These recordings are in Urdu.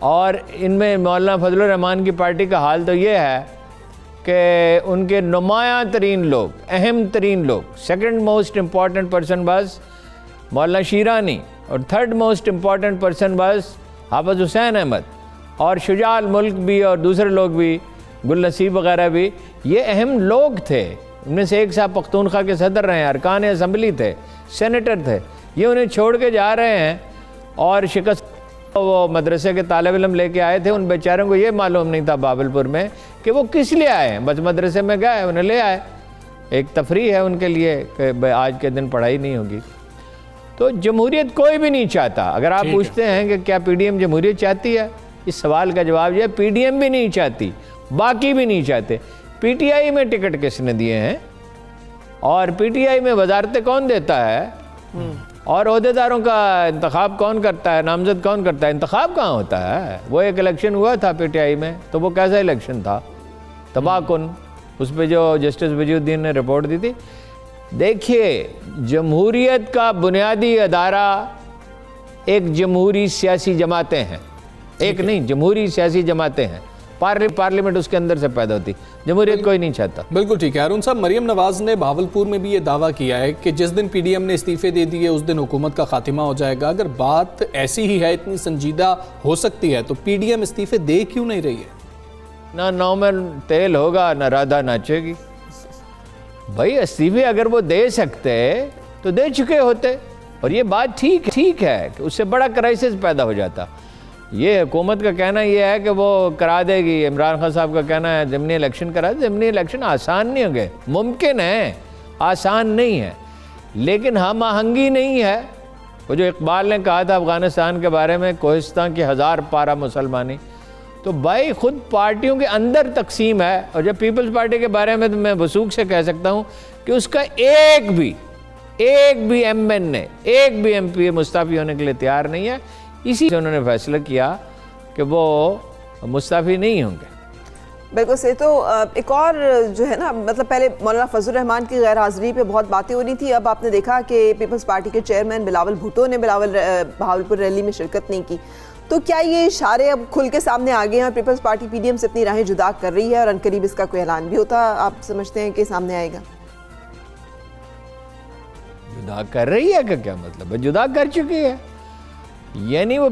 اور ان میں مولانا فضل الرحمان کی پارٹی کا حال تو یہ ہے کہ ان کے نمایاں ترین لوگ، اہم ترین لوگ، سیکنڈ موسٹ امپورٹنٹ پرسن بس مولانا شیرانی، اور تھرڈ موسٹ امپورٹنٹ پرسن بس حافظ حسین احمد، اور شجاع الملک بھی اور دوسرے لوگ بھی، گل نصیب وغیرہ بھی، یہ اہم لوگ تھے۔ ان میں سے ایک صاحب پختونخوا کے صدر رہے ہیں، ارکان اسمبلی تھے، سینیٹر تھے، یہ انہیں چھوڑ کے جا رہے ہیں، اور شکست وہ مدرسے کے طالب علم لے کے آئے تھے، ان بیچاروں کو یہ معلوم نہیں تھا بابلپور میں کہ وہ کس لیے آئے ہیں، بس مدرسے میں گئے انہیں لے آئے، ایک تفریح ہے ان کے لیے کہ آج کے دن پڑھائی نہیں ہوگی۔ تو جمہوریت کوئی بھی نہیں چاہتا۔ اگر آپ پوچھتے ہیں کہ کیا پی ڈی ایم جمہوریت چاہتی ہے، اس سوال کا جواب یہ ہے پی ڈی ایم بھی نہیں چاہتی، باقی بھی نہیں چاہتے۔ پی ٹی آئی میں ٹکٹ کس نے دیے ہیں، اور پی ٹی آئی میں وزارتیں کون دیتا ہے، اور عہدیداروں کا انتخاب کون کرتا ہے، نامزد کون کرتا ہے، انتخاب کہاں ہوتا ہے؟ وہ ایک الیکشن ہوا تھا پی ٹی آئی میں، تو وہ کیسا الیکشن تھا؟ تباہ کن۔ اس پہ جو جسٹس وجی الدین نے رپورٹ دی تھی۔ دیکھیے، جمہوریت کا بنیادی ادارہ ایک جمہوری سیاسی جماعتیں ہیں، ایک نہیں، جمہوری سیاسی جماعتیں ہیں، پارلیمنٹ اس کے اندر سے پیدا ہوتی، جمہوریت کوئی نہیں چاہتا۔ بالکل ٹھیک ہے ہارون صاحب۔ مریم نواز نے بہاولپور میں بھی یہ دعویٰ کیا ہے کہ جس دن پی ڈی ایم نے استعفے دے دیے اس دن حکومت کا خاتمہ ہو جائے گا۔ اگر بات ایسی ہی ہے، اتنی سنجیدہ ہو سکتی ہے، تو پی ڈی ایم استعفے دے کیوں نہیں رہی ہے؟ نہ نو میں تیل ہوگا، نہ رادھا ناچے گی۔ بھائی استعفے اگر وہ دے سکتے تو دے چکے ہوتے، اور یہ بات ٹھیک ہے کہ اس سے بڑا کرائسس پیدا ہو جاتا۔ یہ حکومت کا کہنا یہ ہے کہ وہ کرا دے گی، عمران خان صاحب کا کہنا ہے ضمنی الیکشن کرا دے۔ ضمنی الیکشن آسان نہیں ہوں گے، ممکن ہے، آسان نہیں ہے، لیکن ہم آہنگی نہیں ہے۔ وہ جو اقبال نے کہا تھا افغانستان کے بارے میں، کوہستان کی 1000 پارہ مسلمانی، تو بھائی خود پارٹیوں کے اندر تقسیم ہے۔ اور جب پیپلز پارٹی کے بارے میں تو میں وثوق سے کہہ سکتا ہوں کہ اس کا ایک بھی ایم این اے، ایک بھی ایم پی مستعفی ہونے کے لیے تیار نہیں ہے۔ اسی سے انہوں نے فیصلہ کیا کہ وہ مستعفی نہیں ہوں گے۔ بالکل صحیح۔ تو ایک اور جو ہے نا، مطلب پہلے مولانا فضل الرحمان کی غیر حاضری پہ بہت باتیں ہو رہی تھی، اب آپ نے دیکھا کہ پیپلز پارٹی کے چیئرمین بلاول بھٹو نے بہاولپور ریلی میں شرکت نہیں کی، تو کیا یہ اشارے اب کھل کے سامنے آ گئے ہیں؟ پیپلز پارٹی پی ڈی ایم سے اپنی راہیں جدا کر رہی ہے، اور عنقریب اس کا کوئی اعلان بھی ہوتا آپ سمجھتے ہیں کہ سامنے آئے گا؟ جدا کر رہی ہے کہ کیا مطلب ہے؟ جدا کر چکی ہے، یعنی وہ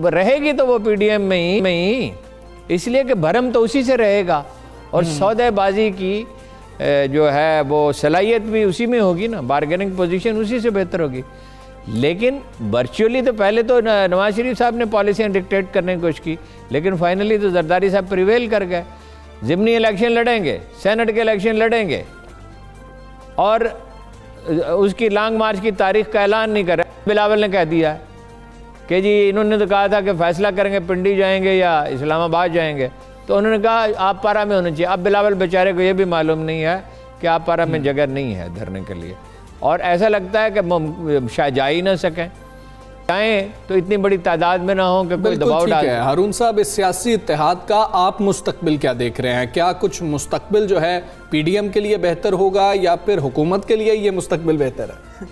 رہے گی تو وہ پی ڈی ایم میں ہی، اس لیے کہ بھرم تو اسی سے رہے گا، اور سودے بازی کی جو ہے وہ صلاحیت بھی اسی میں ہوگی نا، بارگیننگ پوزیشن اسی سے بہتر ہوگی۔ لیکن ورچولی تو پہلے تو نواز شریف صاحب نے پالیسیاں ڈکٹیٹ کرنے کی کوشش کی، لیکن فائنلی تو زرداری صاحب پریویل کر گئے۔ ضمنی الیکشن لڑیں گے، سینٹ کے الیکشن لڑیں گے، اور اس کی لانگ مارچ کی تاریخ کا اعلان نہیں کر رہے۔ بلاول نے کہہ دیا کہ جی انہوں نے تو کہا تھا کہ فیصلہ کریں گے پنڈی جائیں گے یا اسلام آباد جائیں گے، تو انہوں نے کہا آپ پارا میں ہونا چاہیے۔ اب بلاول بیچارے کو یہ بھی معلوم نہیں ہے کہ آپ پارا میں جگہ نہیں ہے دھرنے کے لیے، اور ایسا لگتا ہے کہ شاید جا ہی نہ سکیں، جائیں تو اتنی بڑی تعداد میں نہ ہوں کہ کوئی دباؤ ڈال۔ ہارون صاحب، اس سیاسی اتحاد کا آپ مستقبل کیا دیکھ رہے ہیں؟ کیا کچھ مستقبل جو ہے پی ڈی ایم کے لیے بہتر ہوگا، یا پھر حکومت کے لیے یہ مستقبل بہتر ہے؟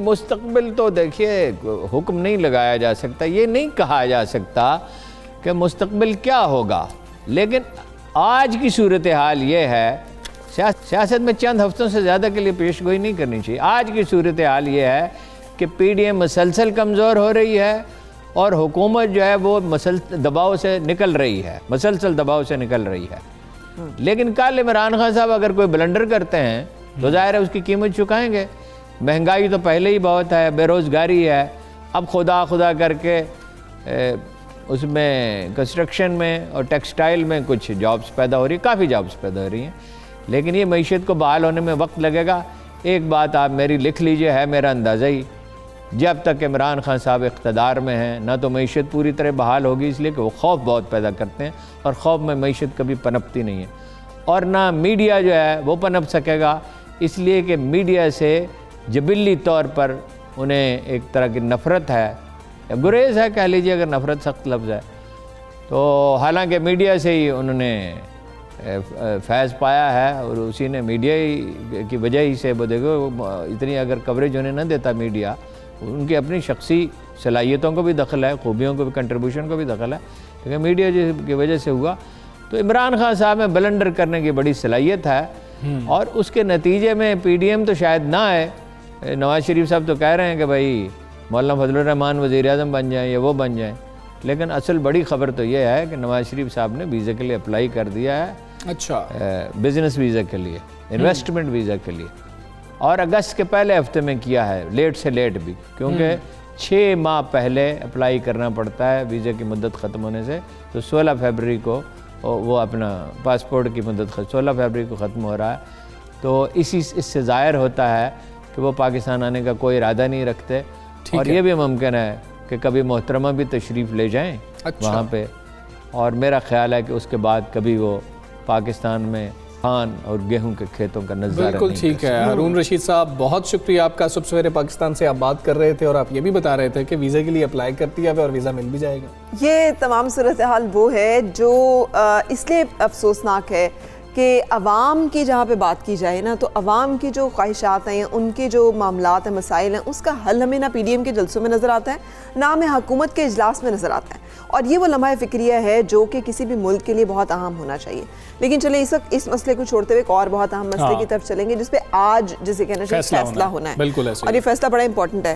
مستقبل تو دیکھیے حکم نہیں لگایا جا سکتا، یہ نہیں کہا جا سکتا کہ مستقبل کیا ہوگا، لیکن آج کی صورتحال یہ ہے، سیاست میں چند ہفتوں سے زیادہ کے لیے پیش گوئی نہیں کرنی چاہیے۔ آج کی صورتحال یہ ہے کہ پی ڈی ایم مسلسل کمزور ہو رہی ہے، اور حکومت جو ہے وہ مسلسل دباؤ سے نکل رہی ہے، لیکن کل عمران خان صاحب اگر کوئی بلنڈر کرتے ہیں تو ظاہر ہے اس کی قیمت چکائیں گے۔ مہنگائی تو پہلے ہی بہت ہے، بے روزگاری ہے، اب خدا کر کے اس میں کنسٹرکشن میں اور ٹیکسٹائل میں کچھ جابز پیدا ہو رہی ہیں، کافی جابز پیدا ہو رہی ہیں، لیکن یہ معیشت کو بحال ہونے میں وقت لگے گا۔ ایک بات آپ میری لکھ لیجئے، ہے میرا اندازہ ہی، جب تک عمران خان صاحب اقتدار میں ہیں نہ تو معیشت پوری طرح بحال ہوگی، اس لیے کہ وہ خوف بہت پیدا کرتے ہیں، اور خوف میں معیشت کبھی پنپتی نہیں ہے، اور نہ میڈیا جو ہے وہ پنپ سکے گا، اس لیے کہ میڈیا سے جبلی طور پر انہیں ایک طرح کی نفرت ہے، یا گریز ہے کہہ لیجئے، اگر نفرت سخت لفظ ہے تو، حالانکہ میڈیا سے ہی انہوں نے فیض پایا ہے، اور اسی نے میڈیا کی وجہ ہی سے وہ دیکھو اتنی اگر کوریج انہیں نہ دیتا میڈیا ان کی اپنی شخصی صلاحیتوں کو بھی دخل ہے, خوبیوں کو بھی, کنٹریبیوشن کو بھی دخل ہے, لیکن میڈیا کی وجہ سے ہوا. تو عمران خان صاحب میں بلنڈر کرنے کی بڑی صلاحیت ہے, اور اس کے نتیجے میں پی ڈی ایم تو شاید نہ آئے. نواز شریف صاحب تو کہہ رہے ہیں کہ بھائی مولانا فضل الرحمان وزیر اعظم بن جائیں یا وہ بن جائیں, لیکن اصل بڑی خبر تو یہ ہے کہ نواز شریف صاحب نے ویزا کے لیے اپلائی کر دیا ہے. اچھا, بزنس ویزا کے لیے, انویسٹمنٹ ویزا کے لیے, اور اگست کے پہلے ہفتے میں کیا ہے, لیٹ سے لیٹ بھی, کیونکہ 6 ماہ پہلے اپلائی کرنا پڑتا ہے ویزا کی مدت ختم ہونے سے. تو 16 فیبرری کو وہ اپنا پاسپورٹ کی مدت 16 فیبرری کو ختم ہو رہا ہے. تو اس سے ظاہر ہوتا ہے کہ وہ پاکستان آنے کا کوئی ارادہ نہیں رکھتے, اور یہ بھی ممکن ہے کہ کبھی محترمہ بھی تشریف لے جائیں وہاں پہ, اور میرا خیال ہے کہ اس کے بعد کبھی وہ پاکستان میں خان اور گیہوں کے کھیتوں کا نظارہ. بالکل ٹھیک ہے. ہارون رشید صاحب بہت شکریہ آپ کا. صبح سویرے پاکستان سے آپ بات کر رہے تھے اور آپ یہ بھی بتا رہے تھے کہ ویزا کے لیے اپلائی کرتی ہے اور ویزا مل بھی جائے گا. یہ تمام صورتحال وہ ہے جو اس لیے افسوسناک ہے کہ عوام کی جہاں پہ بات کی جائے نا, تو عوام کی جو خواہشات ہیں, ان کے جو معاملات ہیں, مسائل ہیں, اس کا حل ہمیں نہ پی ڈی ایم کے جلسوں میں نظر آتا ہے, نہ ہمیں حکومت کے اجلاس میں نظر آتا ہے. اور یہ وہ لمحہ فکریہ ہے جو کہ کسی بھی ملک کے لیے بہت اہم ہونا چاہیے. لیکن چلیں اس وقت اس مسئلے کو چھوڑتے ہوئے ایک اور بہت اہم مسئلے کی طرف چلیں گے جس پہ آج جسے کہنا چاہیے فیصلہ ہونا ہے. بالکل ایسے, اور یہ فیصلہ بڑا امپورٹنٹ ہے.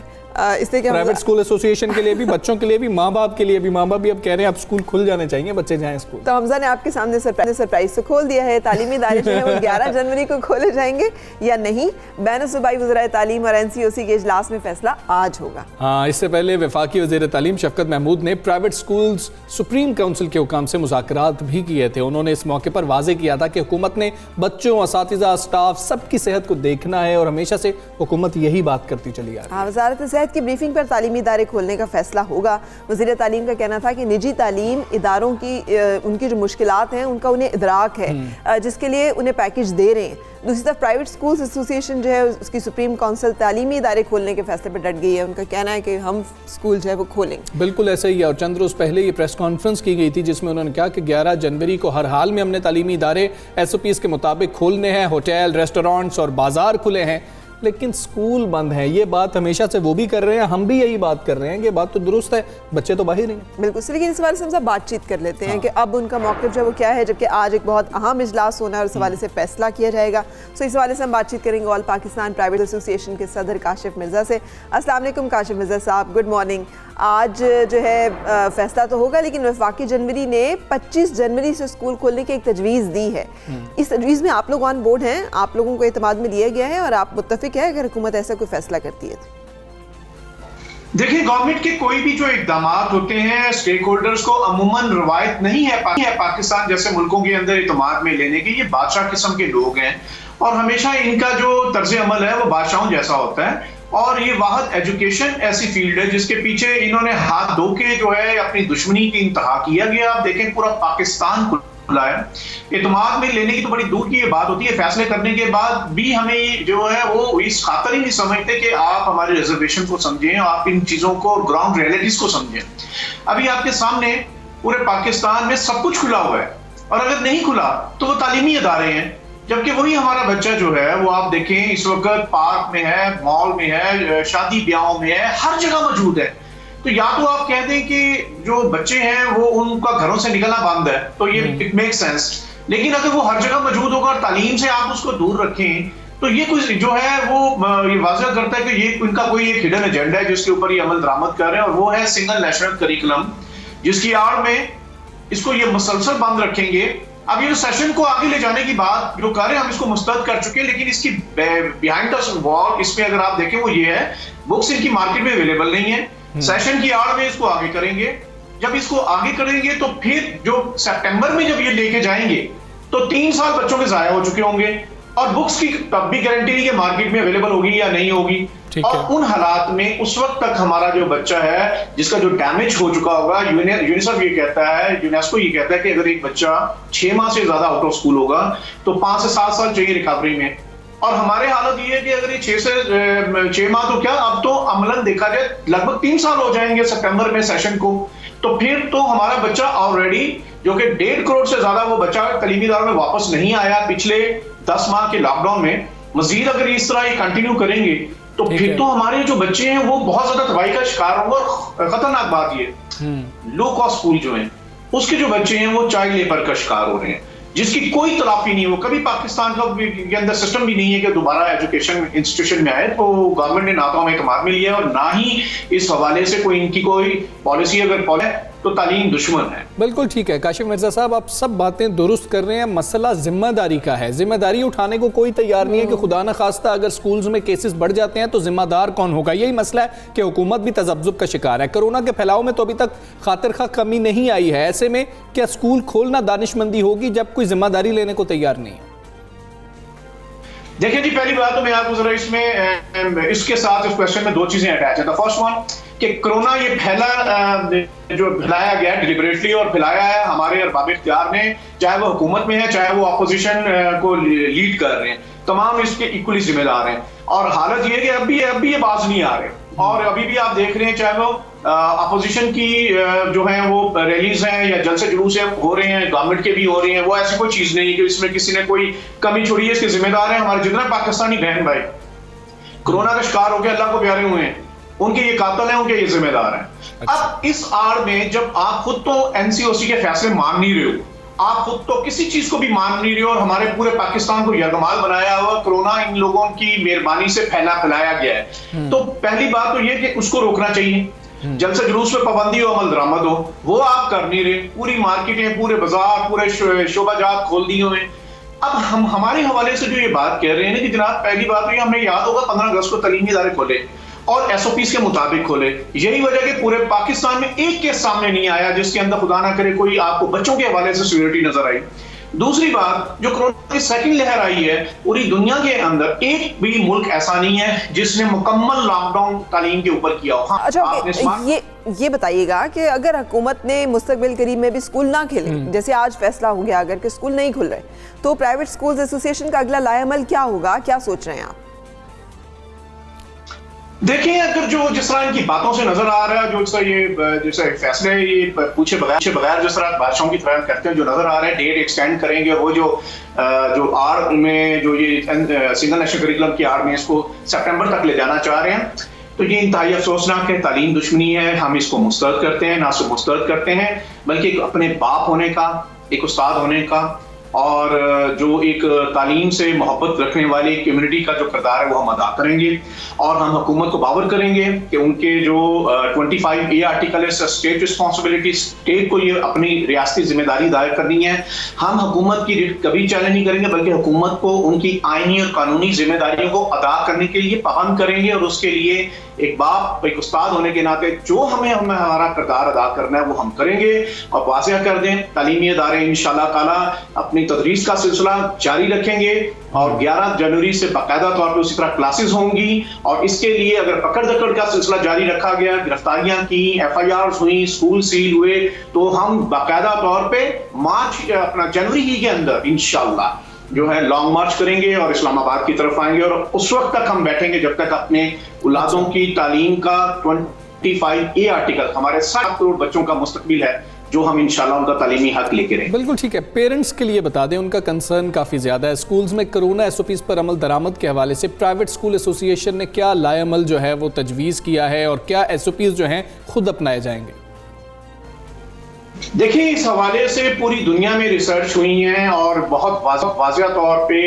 اس لیے کہ پرائیویٹ اسکول ایسوسی ایشن کے لیے بھی, بچوں کے لیے بھی, ماں باپ کے لیے بھی, ماں باپ بھی اب کہہ رہے ہیں اب اسکول کھل جانے چاہیے, بچے جائیں اسکول. تو حمزہ نے آپ کے سامنے سرپرائز تو کھول دیا ہے. تعلیمی ادارے جو ہیں وہ 11 جنوری کو کھولے جائیں گے یا نہیں, بین الصوبائی وزرائے تعلیم اور NCOC کے اجلاس میں فیصلہ آج ہوگا. ہاں, اس سے پہلے وفاقی وزیر تعلیم شفقت محمود نے پرائیویٹ اسکولز سپریم کونسل کے حکام سے مذاکرات بھی کیے تھے. انہوں نے اس موقع پر واضح کیا تھا کہ حکومت نے بچوں, اساتذہ, اسٹاف سب کی صحت کو دیکھنا ہے, اور ہمیشہ سے حکومت یہی بات کرتی چلی آ رہی ہے. وزارت صحت کی بریفنگ پر تعلیمی ادارے کھولنے کا فیصلہ ہوگا. وزیر تعلیم کا کہنا تھا کہ نجی تعلیم اداروں کی ان کی جو مشکلات ہیں ان کا انہیں ادراک ہے, جس کے لیے انہیں پیکج دے رہے ہیں. دوسری طرف پرائیویٹ اسکولز ایسوسی ایشن جو ہے اس کی سپریم کونسل تعلیمی ادارے کھولنے کے فیصلے پر ڈٹ گئی ہے. ان کا کہنا ہے کہ ہم اسکول جو ہے وہ کھولیں. بالکل ایسا ہی ہے, اور چند روز پہلے یہ پریس کانفرنس کی گئی تھی جس میں انہوں نے کہا کہ 11 جنوری کو ہر حال میں ہم نے تعلیمی ادارے SOPs کے مطابق کھولنے ہیں. ہوٹل, ریسٹورانٹس اور بازار کھلے ہیں, لیکن سکول بند ہیں. یہ بات ہمیشہ سے وہ بھی کر رہے ہیں, ہم بھی یہی بات کر رہے ہیں کہ بات تو درست ہے, بچے تو باہر ہیں. بالکل, لیکن اس حوالے سے ہم سب بات چیت کر لیتے ہیں کہ اب ان کا موقف جو ہے وہ کیا ہے, جبکہ آج ایک بہت اہم اجلاس ہونا ہے اور اس حوالے سے فیصلہ کیا جائے گا. سو اس حوالے سے ہم بات چیت کریں گے آل پاکستان پرائیویٹ ایسوسی ایشن کے صدر کاشف مرزا سے. السلام علیکم کاشف مرزا صاحب, گڈ مارننگ. آج جو ہے فیصلہ تو ہوگا, لیکن وفاقی جنوری نے 25 جنوری سے اسکول کھولنے کی ایک تجویز دی ہے. اس تجویز میں آپ لوگ آن بورڈ ہیں, آپ لوگوں کو اعتماد میں لیا گیا ہے, اور آپ متفق ہیں اگر حکومت ایسا کوئی فیصلہ کرتی ہے تو؟ دیکھیں, گورنمنٹ کے کوئی بھی جو اقدامات ہوتے ہیں اسٹیک ہولڈرز کو عموماً روایت نہیں ہے پاکستان جیسے ملکوں کے اندر اعتماد میں لینے کی. یہ بادشاہ قسم کے لوگ ہیں, اور ہمیشہ ان کا جو طرز عمل ہے وہ بادشاہوں جیسا ہوتا ہے. اور یہ واحد ایجوکیشن ایسی فیلڈ ہے جس کے پیچھے انہوں نے ہاتھ دھو کے جو ہے اپنی دشمنی کی انتہا کیا گیا. آپ دیکھیں پورا پاکستان کھلا ہے. اعتماد میں لینے کی تو بڑی دور کی یہ بات ہوتی ہے, فیصلے کرنے کے بعد بھی ہمیں جو ہے وہ اس خاطر ہی نہیں سمجھتے کہ آپ ہمارے ریزرویشن کو سمجھیں, آپ ان چیزوں کو, گراؤنڈ ریئلٹیز کو سمجھیں. ابھی آپ کے سامنے پورے پاکستان میں سب کچھ کھلا ہوا ہے, اور اگر نہیں کھلا تو وہ تعلیمی ادارے ہیں, جبکہ وہی ہمارا بچہ جو ہے وہ آپ دیکھیں اس وقت پارک میں ہے, مال میں ہے, شادی بیاہوں میں ہے, ہر جگہ موجود ہے. تو یا تو آپ کہہ دیں کہ جو بچے ہیں وہ ان کا گھروں سے نکلنا بند ہے, تو یہ اٹ میک سینس. لیکن اگر وہ ہر جگہ موجود ہوگا اور تعلیم سے آپ اس کو دور رکھیں تو یہ کچھ جو ہے وہ یہ واضح کرتا ہے کہ یہ ان کا کوئی ایک ہڈن ایجنڈا ہے جس کے اوپر یہ عمل درآمد کر رہے ہیں, اور وہ ہے سنگل نیشنل کریکولم, جس کی آڑ میں اس کو یہ مسلسل بند رکھیں گے. اب یہ سیشن کو آگے لے جانے کی بات جو کر رہے ہیں ہم اس کو مسترد کر چکے ہیں, لیکن اس کی بیہائنڈ دا وال اس میں اگر آپ دیکھیں وہ یہ ہے, بکس ان کی مارکیٹ میں اویلیبل نہیں ہے. سیشن کی آڑ میں اس کو آگے کریں گے. جب اس کو آگے کریں گے تو پھر جو سپٹمبر میں جب یہ لے کے جائیں گے تو 3 سال بچوں کے ضائع ہو چکے ہوں گے, اور بکس کی تب بھی گارنٹی نہیں کہ مارکیٹ میں اویلیبل ہوگی یا نہیں ہوگی. اور ان حالات میں اس وقت تک ہمارا جو بچہ ہے جس کا جو ڈیمیج ہو چکا ہوگا, یونیسیف یہ کہتا ہے, یونیسکو یہ کہتا ہے کہ اگر ایک بچہ 6 ماہ سے زیادہ آؤٹ آف اسکول ہوگا تو 5 سے 7 سال چاہیے ریکوری میں. اور ہمارے حالت یہ ہے کہ اگر یہ 6 ماہ تو کیا, اب تو عملاً دیکھا جائے لگ بھگ 3 سال ہو جائیں گے سپٹمبر میں سیشن کو. تو پھر تو ہمارا بچہ آلریڈی جو کہ 1.5 کروڑ سے زیادہ وہ بچہ تعلیمی اداروں میں واپس نہیں آیا پچھلے 10 ماہ کے لاک ڈاؤن میں. مزید اگر اس طرح یہ کنٹینیو کریں گے تو پھر تو ہمارے جو بچے ہیں وہ بہت زیادہ تباہی کا شکار ہوں گے. اور خطرناک بات یہ لو کاسٹ اسکول جو ہیں اس کے جو بچے ہیں وہ چائلڈ لیبر کا شکار ہو رہے ہیں, جس کی کوئی تلافی نہیں ہو. کبھی پاکستان کا کے اندر سسٹم بھی نہیں ہے کہ دوبارہ ایجوکیشن انسٹیٹیوشن میں آئے, تو گورنمنٹ نے نہ تو ہمیں اعتماد میں لیا ہے اور نہ ہی اس حوالے سے کوئی ان کی کوئی پالیسی اگر تو تعلیم دشمن ہے. بالکل ٹھیک ہے کاشف مرزا صاحب, آپ سب باتیں درست کر رہے ہیں. مسئلہ ذمہ داری کا ہے, ذمہ داری اٹھانے کو کوئی تیار نہیں ہے کہ خدا نخواستہ اگر سکولز میں کیسز بڑھ جاتے ہیں تو ذمہ دار کون ہوگا. یہی مسئلہ ہے کہ حکومت بھی تذبذب کا شکار ہے. کرونا کے پھیلاؤ میں تو ابھی تک خاطر خواہ کمی نہیں آئی ہے, ایسے میں کیا سکول کھولنا دانشمندی ہوگی جب کوئی ذمہ داری لینے کو تیار نہیں ہے؟ دیکھیں جی, پہلی بات تو میں آپ کو ذرا اس میں اس کے ساتھ اس کوشچن میں دو چیزیں اٹیچ ہیں. فرسٹ ون کہ کرونا یہ پھیلایا گیا ڈیلیبریٹلی اور پھیلایا ہے ہمارے ارباب اختیار نے, چاہے وہ حکومت میں ہے چاہے وہ اپوزیشن کو لیڈ کر رہے ہیں, تمام اس کے ایکولی ذمہ دار ہیں. اور حالت یہ ہے کہ اب بھی یہ باز نہیں آ رہے, اور ابھی بھی آپ دیکھ رہے ہیں چاہے وہ اپوزیشن کی جو ہیں وہ ریلیز ہیں یا جلسے جلوس ہو رہے ہیں, گورنمنٹ کے بھی ہو رہے ہیں, وہ ایسی کوئی چیز نہیں کہ اس میں کسی نے کوئی کمی چھوڑی ہے. اس کے ذمہ دار ہیں ہمارے جتنے پاکستانی بہن بھائی کرونا کا شکار ہو کے اللہ کو پیارے ہوئے ہیں, ان کے یہ قاتل ہیں, ان کے یہ ذمہ دار ہیں. اب اس آڑ میں جب آپ خود تو NCOC کے فیصلے مان نہیں رہے ہو, آپ خود تو کسی چیز کو بھی مان نہیں رہے ہو, اور ہمارے پورے پاکستان کو یرغمال بنایا ہوا کرونا ان لوگوں کی مہربانی سے پھیلایا گیا ہے, تو پہلی بات تو یہ کہ اس کو روکنا چاہیے. جلسہ جلوس پہ پابندی ہو, عمل درآمد ہو, وہ آپ کر نہیں رہے. پوری مارکیٹیں, پورے بازار, پورے شعبہ جات کھول دیے ہوئے. اب ہم ہمارے حوالے سے جو یہ بات کہہ رہے ہیں کہ جناب پہلی بات تو یہ ہمیں یاد ہوگا 15 اگست کو تعلیمی ادارے کھولے اور SOPs کے مطابق کھولے. یہی وجہ کہ پورے پاکستان میں ایک کیس سامنے نہیں آیا جس کے اندر خدا نہ کرے کوئی آپ کو بچوں کے حوالے سے سیوریٹی نظر آئی. دوسری بات, جو کرونا کی سیکنڈ لہر آئی ہے پوری دنیا کے اندر ایک بھی ملک ایسا نہیں ہے جس نے مکمل لاک ڈاؤن تعلیم کے اوپر کیا ہو. اچھا, یہ بتائیے گا کہ اگر حکومت نے مستقبل قریب میں بھی سکول نہ کھلے, جیسے آج فیصلہ ہو گیا اگر کہ سکول نہیں کھل رہے, تو پرائیویٹ سکولز ایسوسی ایشن کا اگلا لائحہ عمل کیا ہوگا, کیا سوچ رہے ہیں آپ؟ دیکھیں, اگر جس طرح ان کی باتوں سے نظر آ رہا ہے, جیسے فیصلے یہ پوچھے بغیر جس طرح بادشاہوں کی طرح کرتے ہیں جو نظر آ رہا ہے, ڈیٹ ایکسٹینڈ کریں گے, وہ جو آر میں جو یہ سنگل نیشنل کریکولم کی آر میں اس کو سپٹمبر تک لے جانا چاہ رہے ہیں, تو یہ انتہائی افسوسناک ہے. تعلیم دشمنی ہے, ہم اس کو مسترد کرتے ہیں, نہ صرف مسترد کرتے ہیں بلکہ ایک اپنے باپ ہونے کا, ایک استاد ہونے کا, اور جو ایک تعلیم سے محبت رکھنے والی کمیونٹی کا جو کردار ہے وہ ہم ادا کریں گے. اور ہم حکومت کو باور کریں گے کہ ان کے جو 25A آرٹیکل ہے اسٹیٹ رسپانسبلٹی, اسٹیٹ کو یہ اپنی ریاستی ذمہ داری دائر کرنی ہے. ہم حکومت کی کبھی چیلنج نہیں کریں گے بلکہ حکومت کو ان کی آئینی اور قانونی ذمہ داریوں کو ادا کرنے کے لیے پابند کریں گے, اور اس کے لیے ایک باپ, ایک استاد ہونے کے ناطے جو ہمارا کردار ادا کرنا ہے وہ ہم کریں گے. اور واضح کر دیں, تعلیمی ادارے انشاءاللہ تعالی اپنی تدریس کا سلسلہ جاری رکھیں گے, اور 11 جنوری سے باقاعدہ طور پہ اسی طرح کلاسز ہوں گی. اور اس کے لیے اگر پکڑ دکڑ کا سلسلہ جاری رکھا گیا, گرفتاریاں کی, FIRs ہوئی, اسکول سیل ہوئے, تو ہم باقاعدہ طور پہ مارچ اپنا جنوری ہی کے اندر انشاءاللہ جو ہے لانگ مارچ کریں گے اور اسلام آباد کی طرف آئیں گے. اور اس وقت تک ہم بیٹھیں گے جب تک اپنے اولادوں کی تعلیم کا 25A آرٹیکل, ہمارے 7 کروڑ بچوں کا مستقبل ہے جو ہم انشاءاللہ ان کا تعلیمی حق لے کے رہیں. بالکل ٹھیک ہے. پیرنٹس کے لیے بتا دیں, ان کا کنسرن کافی زیادہ ہے. سکولز میں کرونا SOPs پر عمل درآمد کے حوالے سے پرائیویٹ سکول ایسوسی ایشن نے کیا لائحہ عمل جو ہے وہ تجویز کیا ہے, اور کیا SOPs جو ہیں خود اپنائے جائیں گے؟ دیکھیں, اس حوالے سے پوری دنیا میں ریسرچ ہوئی ہیں اور بہت واضح طور پہ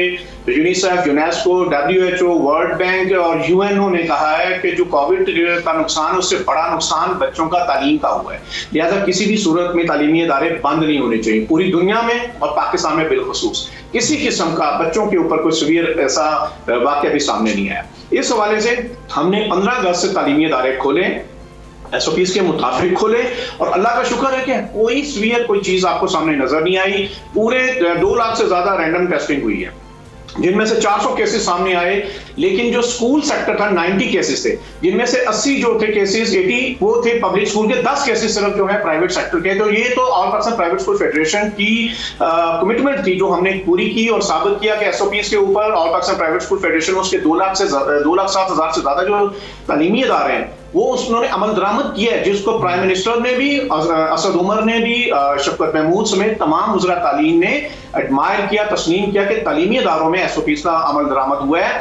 UNICEF, UNESCO, WHO, world bank اور UNO نے کہا ہے کہ جو کووڈ کا نقصان, اس سے بڑا نقصان بچوں کا تعلیم کا ہوا ہے. لہذا کسی بھی صورت میں تعلیمی ادارے بند نہیں ہونے چاہیے پوری دنیا میں, اور پاکستان میں بالخصوص. کسی قسم کا بچوں کے اوپر کوئی سویر ایسا واقعہ بھی سامنے نہیں آیا. اس حوالے سے ہم نے 15 اگست سے تعلیمی ادارے کھولے, SOPs کے مطابق کھولے, اور اللہ کا شکر ہے کہ کوئی سویر کوئی چیز آپ کو سامنے نظر نہیں آئی. پورے 2 لاکھ سے زیادہ رینڈم ٹیسٹنگ ہوئی ہے, جن میں سے 400 کیسز سامنے آئے. لیکن جو سکول سیکٹر تھا 90 کیسز تھے, جن میں سے 80 جو تھے کیسز 80 وہ تھے پبلک سکول کے, 10 کیسز صرف جو ہے پرائیویٹ سیکٹر کے. تو یہ تو آل پاکستان پرائیویٹ سکول فیڈریشن کی کمٹمنٹ تھی جو ہم نے پوری کی, اور ثابت کیا کہ SOPs کے اوپر آل پاکستان پرائیویٹ سکول فیڈریشن اس کے 2,07,000 سے زیادہ جو تعلیمی ادارے ہیں وہ انہوں نے عمل درآمد کیا ہے, جس کو پرائم منسٹر نے بھی, اسد عمر نے بھی, شفقت محمود سمیت تمام وزراء تعلیم نے ایڈمائر کیا, تسلیم کیا کہ تعلیمی اداروں میں SOPs کا عمل درآمد ہوا ہے.